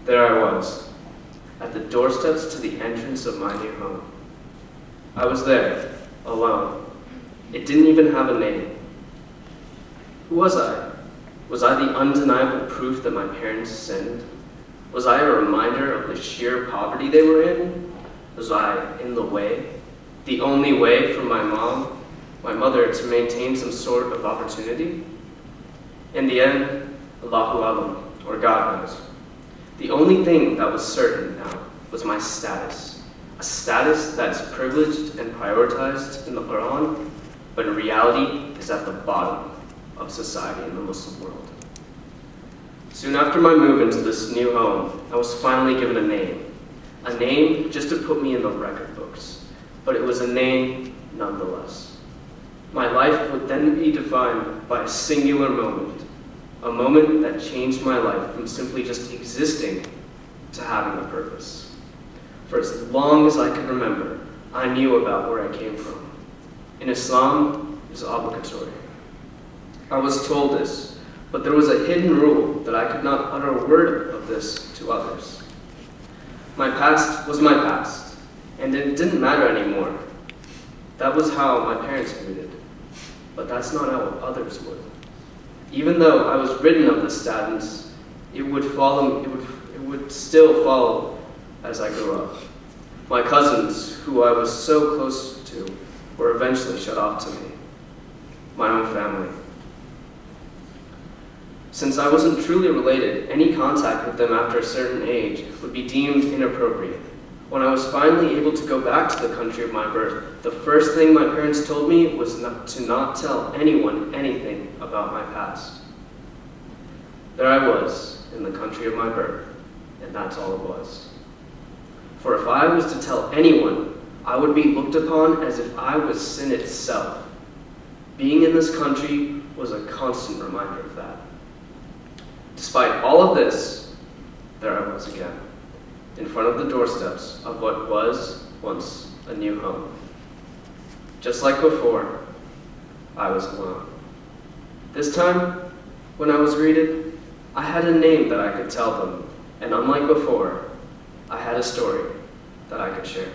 There I was, at the doorsteps to the entrance of my new home. I was there, alone. It didn't even have a name. Who was I? Was I the undeniable proof that my parents sinned? Was I a reminder of the sheer poverty they were in? Was I in the way? The only way for my mother, to maintain some sort of opportunity? In the end, Allahu Alam, or God knows. The only thing that was certain now was my status. A status that is privileged and prioritized in the Quran, but in reality is at the bottom of society in the Muslim world. Soon after my move into this new home, I was finally given a name just to put me in the record books, but it was a name nonetheless. My life would then be defined by a singular moment, a moment that changed my life from simply just existing to having a purpose. For as long as I could remember, I knew about where I came from. In Islam, it is obligatory. I was told this, but there was a hidden rule that I could not utter a word of this to others. My past was my past, and it didn't matter anymore. That was how my parents viewed it, but that's not how others would. Even though I was ridden of this status, it would still follow as I grew up. My cousins, who I was so close to, were eventually shut off to me. My own family. Since I wasn't truly related, any contact with them after a certain age would be deemed inappropriate. When I was finally able to go back to the country of my birth, the first thing my parents told me was to not tell anyone anything about my past. There I was, in the country of my birth, and that's all it was. For if I was to tell anyone, I would be looked upon as if I was sin itself. Being in this country was a constant reminder of that. Despite all of this, there I was again, in front of the doorsteps of what was once a new home. Just like before, I was alone. This time, when I was greeted, I had a name that I could tell them, and unlike before, I had a story that I could share.